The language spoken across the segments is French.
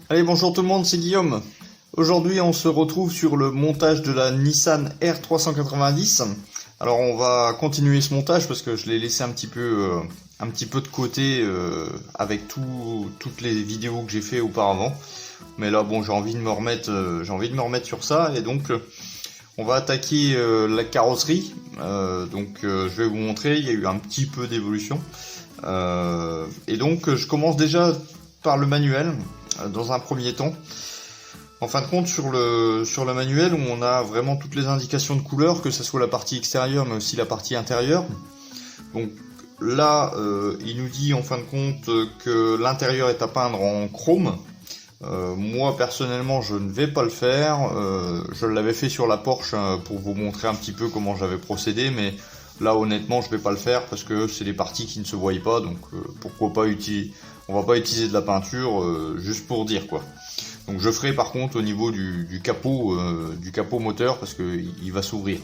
Allez, bonjour tout le monde, c'est Guillaume. Aujourd'hui, on se retrouve sur le montage de la Nissan R390. Alors, on va continuer ce montage parce que je l'ai laissé un petit peu de côté avec toutes les vidéos que j'ai fait auparavant. Mais là, bon, j'ai envie de me remettre sur ça et donc on va attaquer la carrosserie. Je vais vous montrer. Il y a eu un petit peu d'évolution et donc je commence déjà par le manuel. Dans un premier temps, en fin de compte, sur le manuel où on a vraiment toutes les indications de couleur, que ce soit la partie extérieure mais aussi la partie intérieure. Donc là, il nous dit en fin de compte que l'intérieur est à peindre en chrome. Moi personnellement, je ne vais pas le faire. Je l'avais fait sur la Porsche pour vous montrer un petit peu comment j'avais procédé, mais là honnêtement, je vais pas le faire parce que c'est des parties qui ne se voient pas, donc pourquoi pas utiliser. On va pas utiliser de la peinture juste pour dire quoi. Donc je ferai par contre au niveau du capot moteur parce que il va s'ouvrir.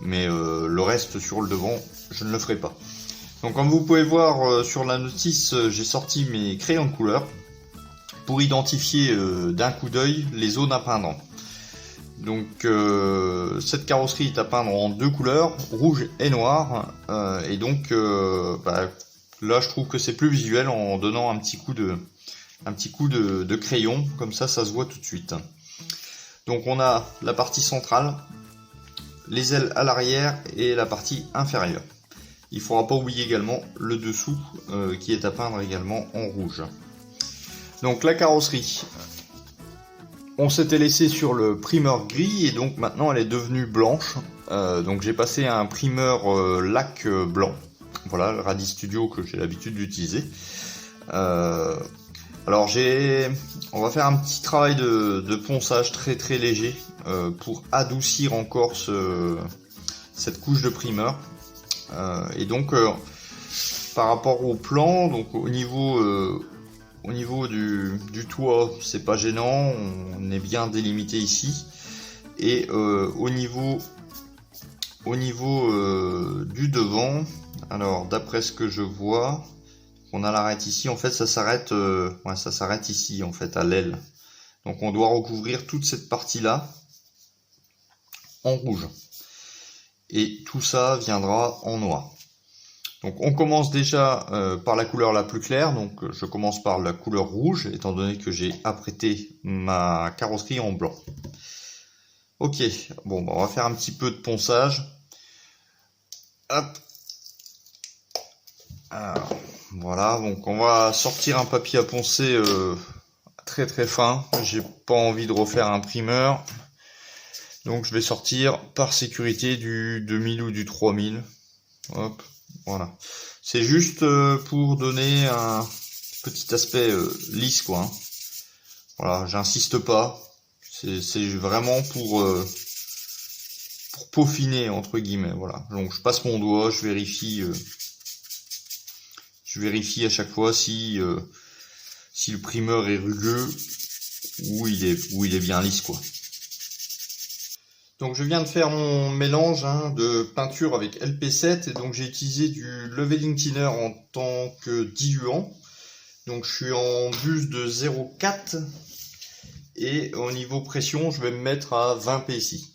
Mais le reste sur le devant, je ne le ferai pas. Donc comme vous pouvez voir sur la notice, j'ai sorti mes crayons de couleur pour identifier d'un coup d'œil les zones à peindre. Donc cette carrosserie est à peindre en deux couleurs, rouge et noir, et donc là, je trouve que c'est plus visuel en donnant un petit coup de crayon, comme ça se voit tout de suite. Donc on a la partie centrale, les ailes à l'arrière et la partie inférieure. Il ne faudra pas oublier également le dessous qui est à peindre également en rouge. Donc la carrosserie, on s'était laissé sur le primeur gris et donc maintenant elle est devenue blanche. Donc j'ai passé à un primeur lac blanc. Voilà, le Radi Studio que j'ai l'habitude d'utiliser. Alors on va faire un petit travail de ponçage très léger pour adoucir encore cette couche de primeur. Et donc par rapport au plan, donc au niveau du toit, c'est pas gênant, on est bien délimité ici. Et au niveau du devant, alors d'après ce que je vois, on a l'arête ici, en fait ça s'arrête ici en fait à l'aile. Donc on doit recouvrir toute cette partie là en rouge. Et tout ça viendra en noir. Donc on commence déjà par la couleur la plus claire, donc je commence par la couleur rouge, étant donné que j'ai apprêté ma carrosserie en blanc. Ok, bon on va faire un petit peu de ponçage. Hop. Alors, voilà, donc on va sortir un papier à poncer très fin. J'ai pas envie de refaire un primeur. Donc je vais sortir par sécurité du 2000 ou du 3000. Hop, voilà. C'est juste pour donner un petit aspect lisse quoi. Hein. Voilà, j'insiste pas. C'est vraiment pour peaufiner entre guillemets. Voilà. Donc je passe mon doigt, je vérifie à chaque fois si le primeur est rugueux ou il est bien lisse quoi. Donc je viens de faire mon mélange de peinture avec LP7 et donc j'ai utilisé du leveling thinner en tant que diluant. Donc je suis en buse de 0,4 et au niveau pression je vais me mettre à 20 PSI.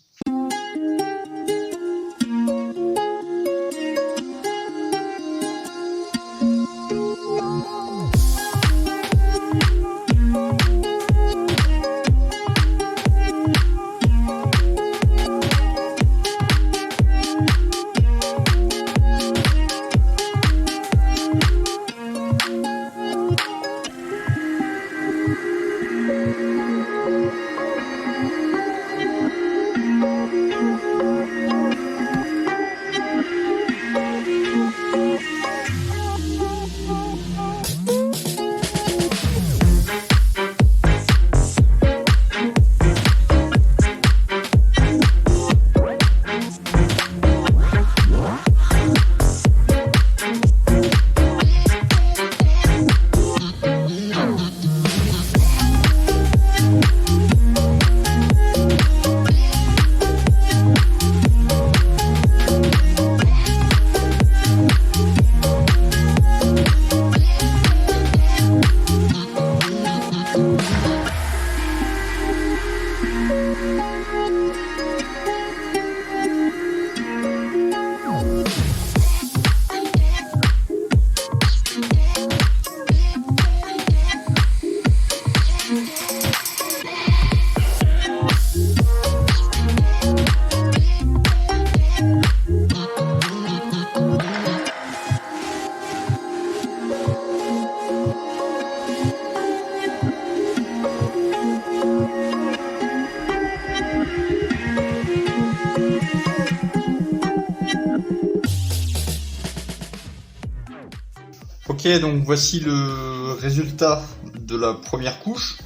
Ok, donc voici le résultat de la première couche.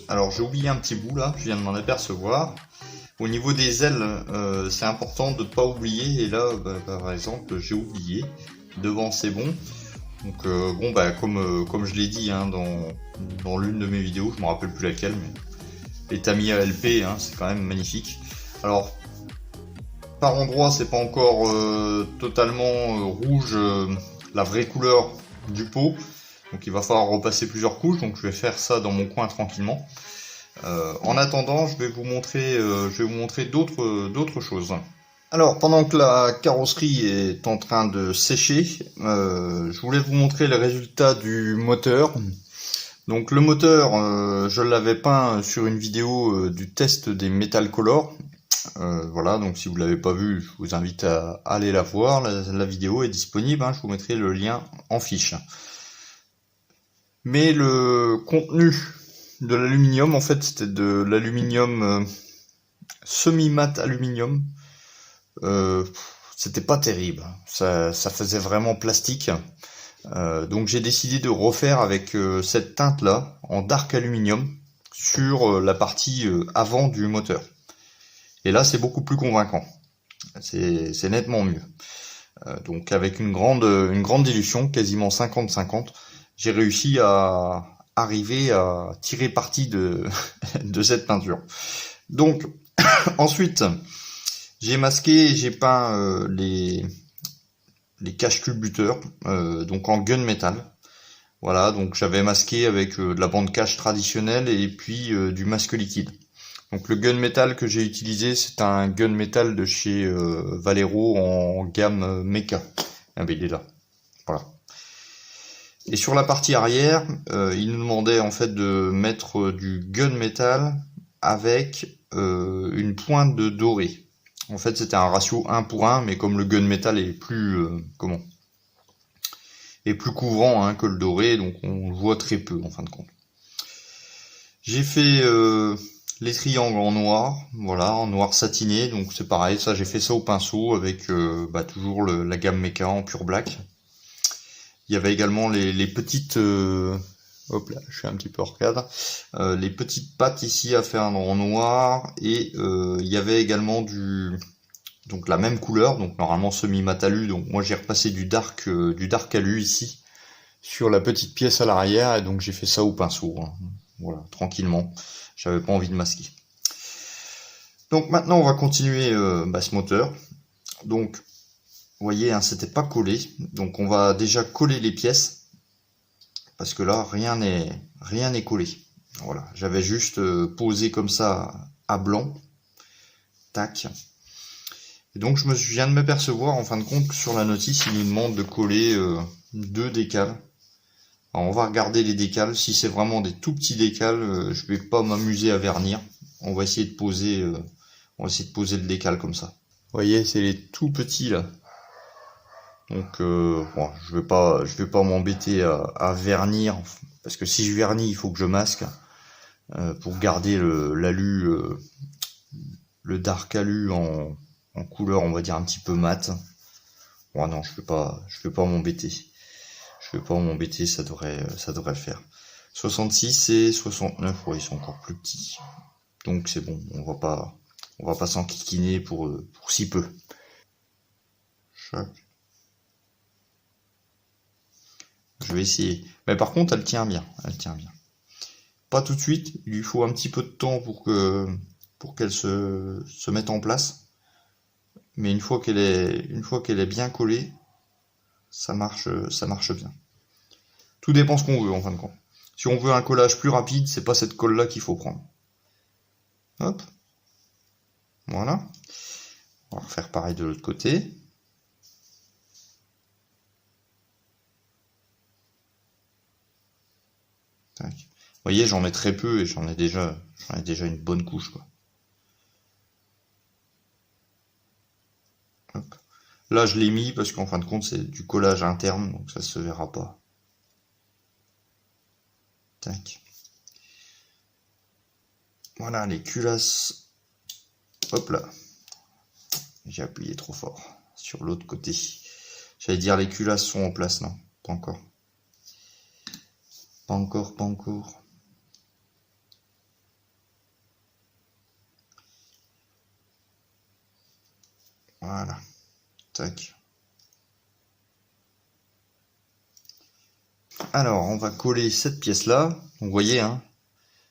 Alors j'ai oublié un petit bout là, je viens de m'en apercevoir. Au niveau des ailes, c'est important de ne pas oublier. Et là, par exemple, j'ai oublié. Devant, c'est bon. Donc bon, comme je l'ai dit hein, dans l'une de mes vidéos, je me rappelle plus laquelle, mais les Tamiya LP, hein, c'est quand même magnifique. Alors par endroit, c'est pas encore totalement rouge, la vraie couleur du pot. Donc il va falloir repasser plusieurs couches. Donc je vais faire ça dans mon coin tranquillement. En attendant, je vais vous montrer d'autres choses. Alors, pendant que la carrosserie est en train de sécher, je voulais vous montrer les résultats du moteur. Donc le moteur, je l'avais peint sur une vidéo du test des Metal Color. Voilà, donc si vous l'avez pas vu, je vous invite à aller la voir. La vidéo est disponible, hein, je vous mettrai le lien en fiche. Mais le contenu de l'aluminium, en fait, c'était de l'aluminium semi-mat aluminium. C'était pas terrible, ça faisait vraiment plastique. Donc j'ai décidé de refaire avec cette teinte là en dark aluminium sur la partie avant du moteur. Et là c'est beaucoup plus convaincant, c'est nettement mieux. Donc avec une grande dilution, quasiment 50-50, j'ai réussi à arriver à tirer parti de, de cette peinture. Donc ensuite j'ai masqué et j'ai peint les cache-culbuteurs, donc en gunmetal. Voilà, donc j'avais masqué avec de la bande cache traditionnelle et puis du masque liquide. Donc le gunmetal que j'ai utilisé, c'est un gunmetal de chez Valero en gamme Mecha. Ah ben il est là. Voilà. Et sur la partie arrière, il nous demandait en fait de mettre du gunmetal avec une pointe de doré. En fait, c'était un ratio 1 pour 1, mais comme le gunmetal est plus est plus couvrant hein, que le doré, donc on le voit très peu en fin de compte. J'ai fait les triangles en noir, voilà, en noir satiné, donc c'est pareil, ça j'ai fait ça au pinceau avec toujours la gamme Mecha en pur black. Il y avait également les petites hop là, je suis un petit peu hors cadre. Les petites pattes ici à faire en noir et il y avait également donc la même couleur, donc normalement semi-mat alu. Donc moi j'ai repassé du dark alu ici sur la petite pièce à l'arrière et donc j'ai fait ça au pinceau. Hein. Voilà, tranquillement. J'avais pas envie de masquer. Donc maintenant on va continuer ce moteur. Donc vous voyez, hein, c'était pas collé. Donc on va déjà coller les pièces. Parce que là, rien n'est collé. Voilà, j'avais juste posé comme ça à blanc. Tac. Et donc je viens de m'apercevoir en fin de compte que sur la notice, il nous demande de coller 2 décals. Alors, on va regarder les décals. Si c'est vraiment des tout petits décals, je vais pas m'amuser à vernir. On va essayer de poser le décal comme ça. Vous voyez, c'est les tout petits là. Donc bon, je vais pas m'embêter à vernir parce que si je vernis, il faut que je masque pour garder l'alu, le dark alu en couleur, on va dire un petit peu mat. Bon non, je vais pas m'embêter. Je vais pas m'embêter, ça devrait le faire. 66 et 69, ouais, ils sont encore plus petits. Donc c'est bon, on va pas s'enquiquiner pour si peu. Je vais essayer. Mais par contre, elle tient bien. Pas tout de suite. Il lui faut un petit peu de temps pour qu'elle se mette en place. Mais une fois qu'elle est bien collée, ça marche bien. Tout dépend ce qu'on veut en fin de compte. Si on veut un collage plus rapide, c'est pas cette colle là qu'il faut prendre. Hop. Voilà. On va refaire pareil de l'autre côté. Tac. Vous voyez, j'en mets très peu et j'en ai déjà une bonne couche, quoi. Hop. Là, je l'ai mis parce qu'en fin de compte, c'est du collage interne, donc ça se verra pas. Tac. Voilà, les culasses. Hop là. J'ai appuyé trop fort sur l'autre côté. J'allais dire les culasses sont en place, non, pas encore. Pas encore, pas encore. Voilà. Tac. Alors, on va coller cette pièce-là. Donc, vous voyez, hein,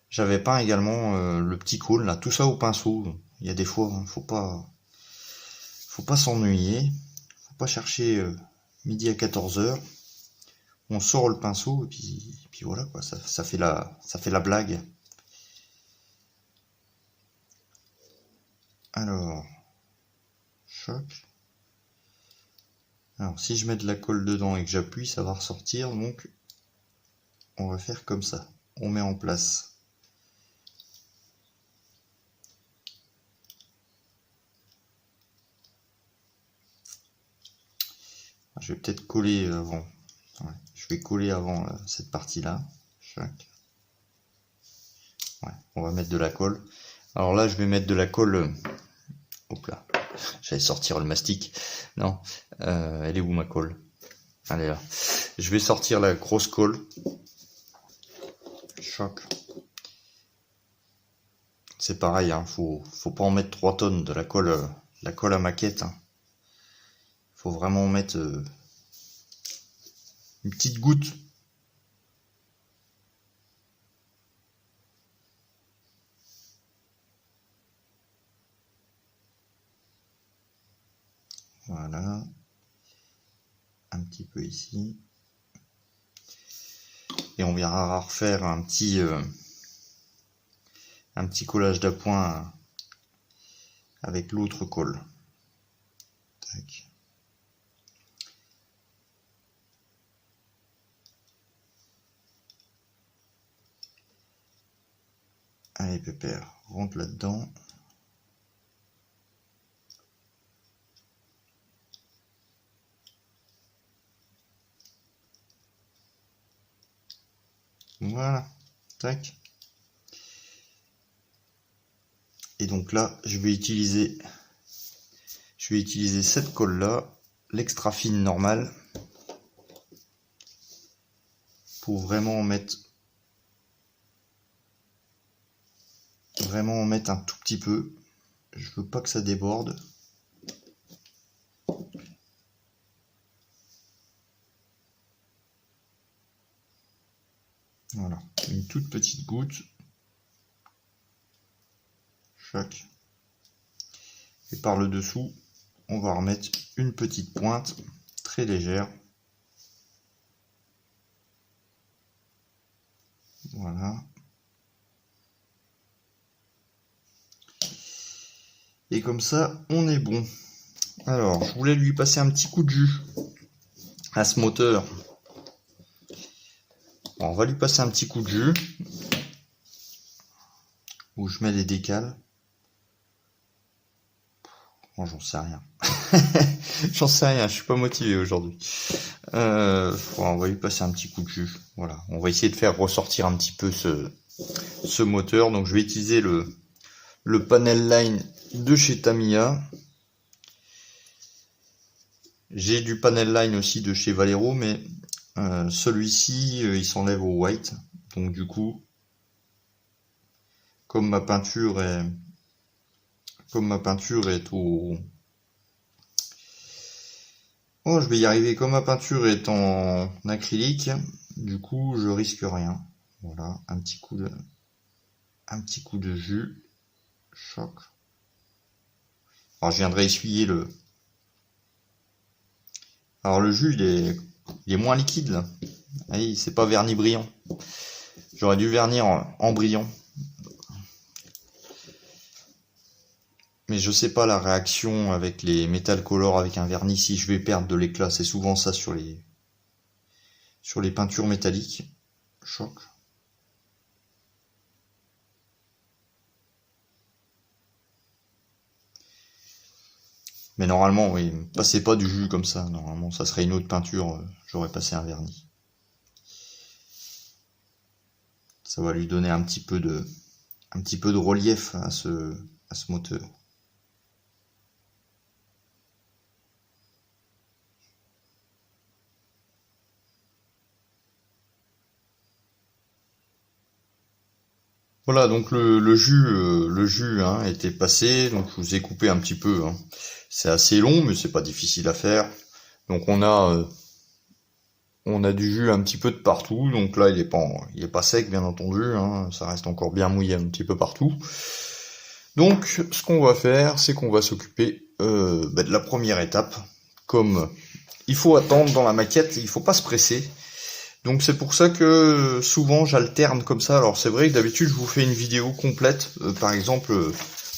j'avais peint également le petit cône, là, tout ça au pinceau. Il y a des fois, hein, faut pas s'ennuyer. Faut pas chercher midi à 14h. On sort le pinceau et puis voilà, quoi, ça fait la blague. Alors, choc. Alors, si je mets de la colle dedans et que j'appuie, ça va ressortir. Donc, on va faire comme ça. On met en place. Je vais peut-être coller avant. Ouais, je vais coller avant cette partie-là. Choc. Ouais, on va mettre de la colle. Alors là, je vais mettre de la colle. Hop là. J'allais sortir le mastic. Non. Elle est où ma colle? Elle est là. Je vais sortir la grosse colle. Choc. C'est pareil, hein, faut pas en mettre 3 tonnes de la colle à maquette. Hein. Faut vraiment en mettre une petite goutte. Voilà. Un petit peu ici. Et on viendra refaire un petit collage d'appoint avec l'autre colle. Tac. Allez pépère, rentre là-dedans. Voilà. Tac. Et donc là, je vais utiliser cette colle là, l'extra fine normale, pour vraiment en mettre un tout petit peu. Je veux pas que ça déborde. Voilà, une toute petite goutte. Chaque. Et par le dessous, on va remettre une petite pointe très légère. Voilà. Et comme ça, on est bon. Alors, je voulais lui passer un petit coup de jus à ce moteur. Bon, on va lui passer un petit coup de jus. Où je mets les décales. Bon, j'en sais rien. J'en sais rien, je suis pas motivé aujourd'hui. On va lui passer un petit coup de jus. Voilà, on va essayer de faire ressortir un petit peu ce moteur. Donc je vais utiliser le panel line de chez Tamiya. J'ai du panel line aussi de chez Valero, mais celui-ci il s'enlève au white. Donc du coup, comme ma peinture est au... Oh, je vais y arriver. Comme ma peinture est en acrylique, du coup, je risque rien. Voilà, un petit coup de jus. Choc. Alors, je viendrai essuyer le... Alors, le jus, il est moins liquide, là. Allez, c'est pas vernis brillant. J'aurais dû vernir en brillant. Mais je sais pas la réaction avec les Metal Color avec un vernis, si je vais perdre de l'éclat. C'est souvent ça sur les peintures métalliques. Choc. Mais normalement, oui, passez pas du jus comme ça. Normalement, ça serait une autre peinture. J'aurais passé un vernis. Ça va lui donner un petit peu de relief à ce moteur. Voilà, donc le jus hein, était passé, donc je vous ai coupé un petit peu. Hein. C'est assez long, mais c'est pas difficile à faire. Donc on a du jus un petit peu de partout. Donc là, il est pas sec, bien entendu. Hein, ça reste encore bien mouillé un petit peu partout. Donc, ce qu'on va faire, c'est qu'on va s'occuper de la première étape. Comme il faut attendre dans la maquette, il faut pas se presser. Donc c'est pour ça que souvent j'alterne comme ça. Alors c'est vrai que d'habitude je vous fais une vidéo complète, par exemple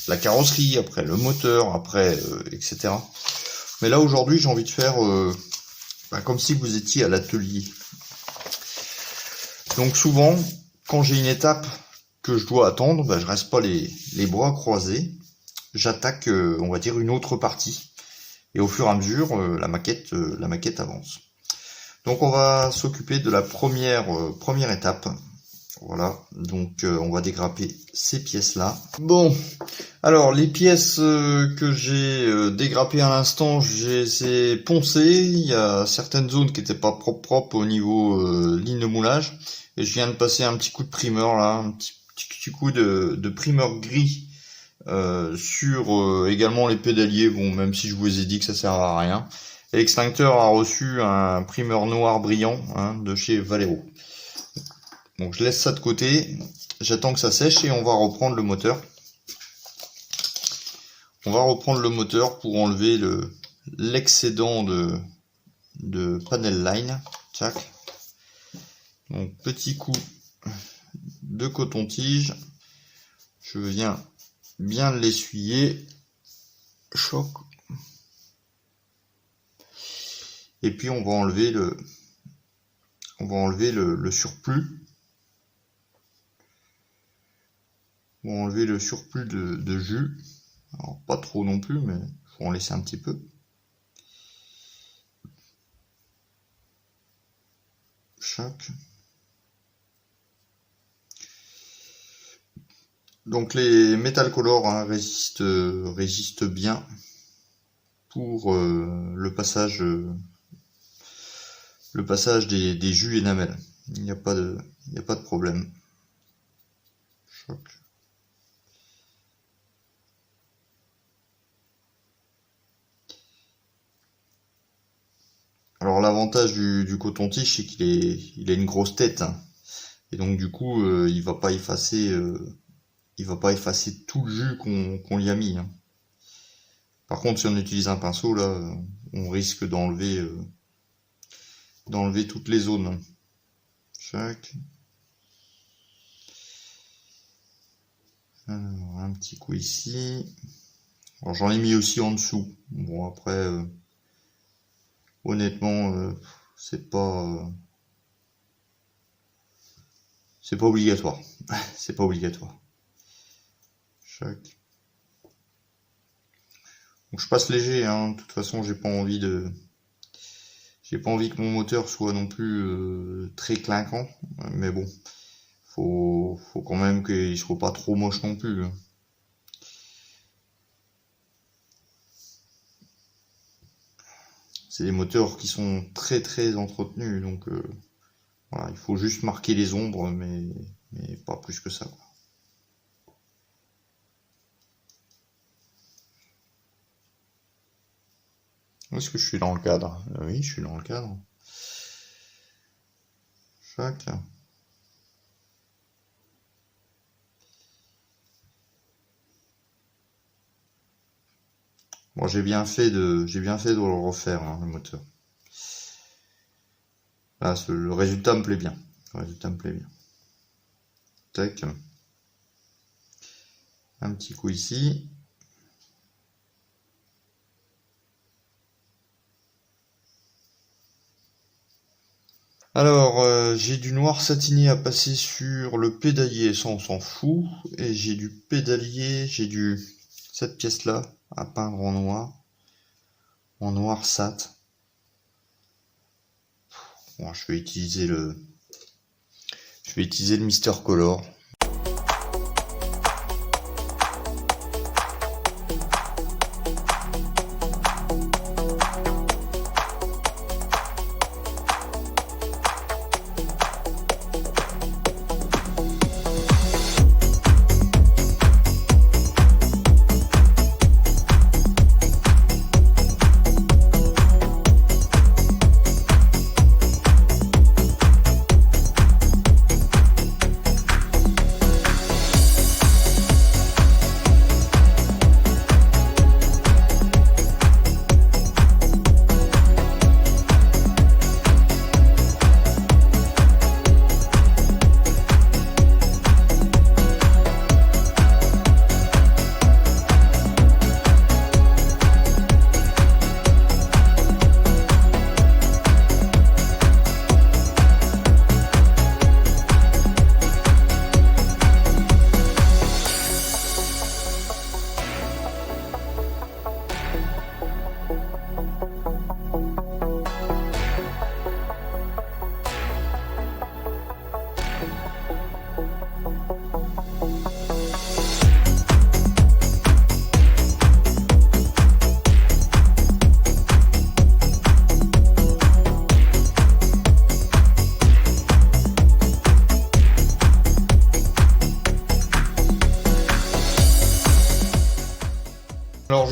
la carrosserie, après le moteur, après etc. Mais là aujourd'hui j'ai envie de faire comme si vous étiez à l'atelier. Donc souvent quand j'ai une étape que je dois attendre, je reste pas les bras croisés, j'attaque on va dire une autre partie. Et au fur et à mesure la maquette avance. Donc on va s'occuper de la première étape. Voilà, donc on va dégrapper ces pièces-là. Bon, alors les pièces que j'ai dégrappées à l'instant, je les ai poncées. Il y a certaines zones qui n'étaient pas propres au niveau ligne de moulage. Et je viens de passer un petit coup de primeur là, un petit coup de primeur gris sur également les pédaliers. Bon, même si je vous ai dit que ça sert à rien. Et l'extincteur a reçu un primeur noir brillant hein, de chez Valero. Donc je laisse ça de côté, j'attends que ça sèche et on va reprendre le moteur. On va reprendre le moteur pour enlever l'excédent de panel line. Tac. Donc petit coup de coton-tige. Je viens bien l'essuyer. Choc. Et puis on va enlever le surplus. On va enlever le surplus de jus. Alors pas trop non plus, mais faut en laisser un petit peu. Chaque. Donc les Metal Color hein, résistent bien pour le passage des jus énamel. Il n'y a pas de problème. Choc. Alors l'avantage du coton-tige, c'est qu'il a une grosse tête. Hein. Et donc du coup, il va pas effacer tout le jus qu'on y a mis. Hein. Par contre, si on utilise un pinceau, là, on risque d'enlever toutes les zones. Chaque. Alors, un petit coup ici. Alors j'en ai mis aussi en dessous. Bon après, honnêtement, c'est pas obligatoire. C'est pas obligatoire. Chaque. Donc je passe léger. Hein. De toute façon, j'ai pas envie que mon moteur soit non plus très clinquant. Mais bon, faut quand même qu'il soit pas trop moche non plus. Hein. C'est des moteurs qui sont très très entretenus, donc voilà, il faut juste marquer les ombres, mais pas plus que ça. Quoi. Est-ce que je suis dans le cadre? Oui, je suis dans le cadre. Chaque. Bon, j'ai bien fait de le refaire, hein, le moteur. Là, le résultat me plaît bien. Le résultat me plaît bien. Tac. Un petit coup ici. Alors, j'ai du noir satiné à passer sur le pédalier, ça on s'en fout. Et j'ai cette pièce-là à peindre en noir sat. Bon, je vais utiliser le Mister Color.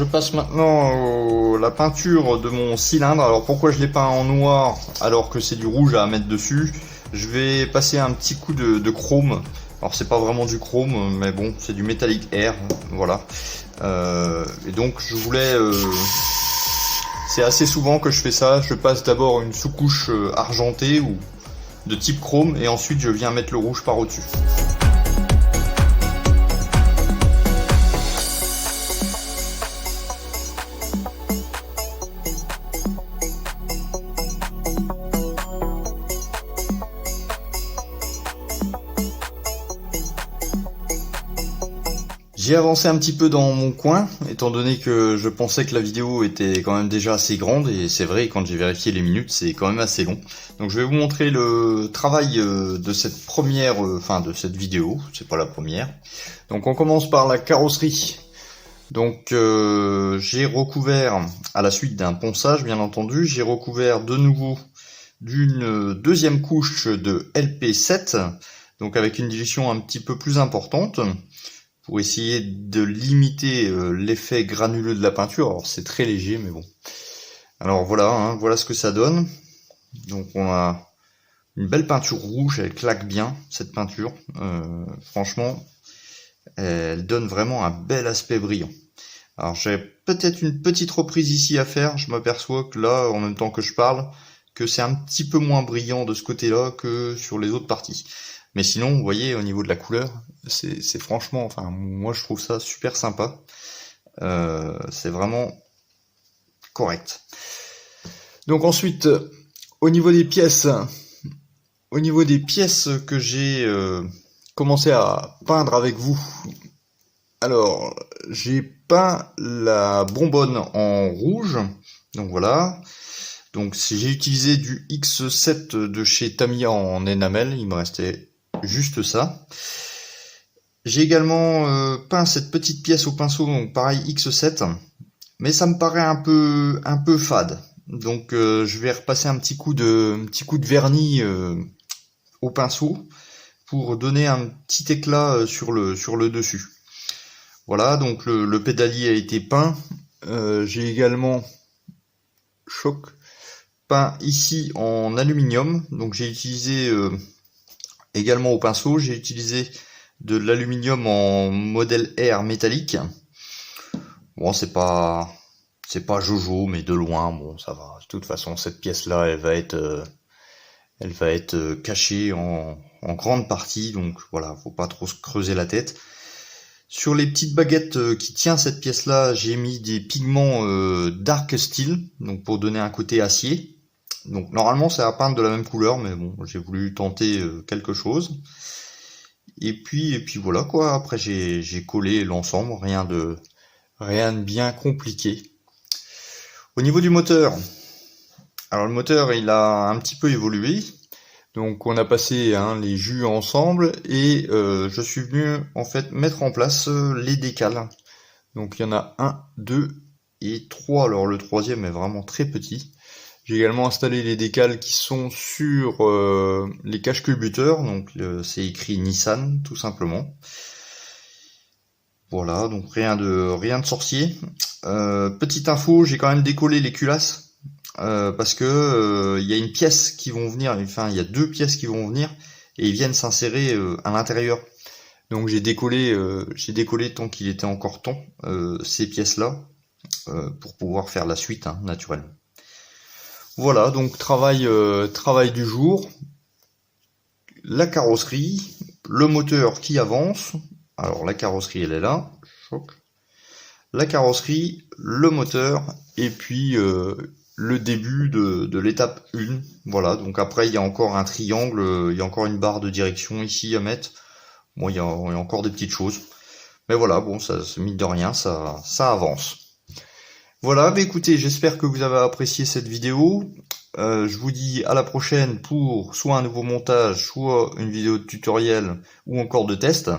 je passe maintenant la peinture de mon cylindre. Alors pourquoi je l'ai peint en noir alors que c'est du rouge à mettre dessus? Je vais passer un petit coup de chrome. Alors c'est pas vraiment du chrome, mais bon, c'est du Metallic Air, voilà. Et donc je voulais... c'est assez souvent que je fais ça. Je passe d'abord une sous-couche argentée ou de type chrome et ensuite je viens mettre le rouge par au-dessus. J'ai avancé un petit peu dans mon coin, étant donné que je pensais que la vidéo était quand même déjà assez grande, et c'est vrai, quand j'ai vérifié les minutes, c'est quand même assez long. Donc je vais vous montrer le travail de cette première, de cette vidéo, c'est pas la première. Donc on commence par la carrosserie. Donc j'ai recouvert, à la suite d'un ponçage bien entendu, j'ai recouvert de nouveau d'une deuxième couche de LP7, donc avec une dilution un petit peu plus importante, pour essayer de limiter l'effet granuleux de la peinture. Alors c'est très léger, mais bon. Alors voilà, voilà ce que ça donne. Donc on a une belle peinture rouge, elle claque bien cette peinture. Franchement, elle donne vraiment un bel aspect brillant. Alors j'ai peut-être une petite reprise ici à faire. Je m'aperçois que là, en même temps que je parle, que c'est un petit peu moins brillant de ce côté-là que sur les autres parties. Mais sinon, vous voyez, au niveau de la couleur, c'est franchement, moi je trouve ça super sympa. C'est vraiment correct. Donc ensuite, au niveau des pièces que j'ai commencé à peindre avec vous. Alors, j'ai peint la bonbonne en rouge, donc voilà. Donc j'ai utilisé du X7 de chez Tamiya en enamel, il me restait juste ça. J'ai également peint cette petite pièce au pinceau, donc pareil X7, mais ça me paraît un peu fade. Donc je vais repasser un petit coup de vernis au pinceau pour donner un petit éclat sur le dessus. Voilà, donc le pédalier a été peint. J'ai également peint ici en aluminium, donc j'ai utilisé également au pinceau, j'ai utilisé de l'aluminium en modèle R métallique. Bon, c'est pas Jojo, mais de loin, bon, ça va. De toute façon, cette pièce-là, elle va être cachée en grande partie, donc voilà, faut pas trop se creuser la tête. Sur les petites baguettes qui tient cette pièce-là, j'ai mis des pigments Dark Steel, donc pour donner un côté acier. Donc normalement c'est à peindre de la même couleur, mais bon, j'ai voulu tenter quelque chose. Et puis voilà quoi, après j'ai collé l'ensemble, rien de bien compliqué. Au niveau du moteur, alors le moteur il a un petit peu évolué. Donc on a passé les jus ensemble et je suis venu en fait mettre en place les décales. Donc il y en a 1, 2 et 3, alors le troisième est vraiment très petit. J'ai également installé les décales qui sont sur les cache-culbuteurs, donc c'est écrit Nissan tout simplement. Voilà, donc rien de sorcier. Petite info, j'ai quand même décollé les culasses parce que il y a une pièce qui vont venir, il y a deux pièces qui vont venir et ils viennent s'insérer à l'intérieur. Donc j'ai décollé tant qu'il était encore temps ces pièces-là pour pouvoir faire la suite naturellement. Voilà, donc travail du jour, la carrosserie, le moteur qui avance. Alors la carrosserie elle est là, la carrosserie, le moteur et puis le début de l'étape 1. Voilà, donc après il y a encore un triangle, il y a encore une barre de direction ici à mettre. Bon, il y a encore des petites choses. Mais voilà, bon, ça mine de rien, ça avance. Voilà, bah écoutez, j'espère que vous avez apprécié cette vidéo. Je vous dis à la prochaine pour soit un nouveau montage, soit une vidéo de tutoriel ou encore de test.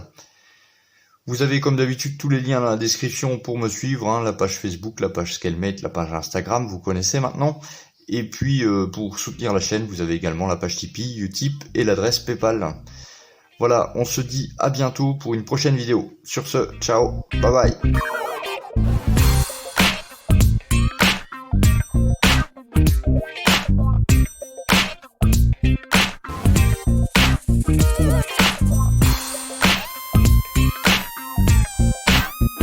Vous avez comme d'habitude tous les liens dans la description pour me suivre, la page Facebook, la page Scalmate, la page Instagram, vous connaissez maintenant. Et puis pour soutenir la chaîne, vous avez également la page Tipeee, Utip et l'adresse Paypal. Voilà, on se dit à bientôt pour une prochaine vidéo. Sur ce, ciao, bye bye.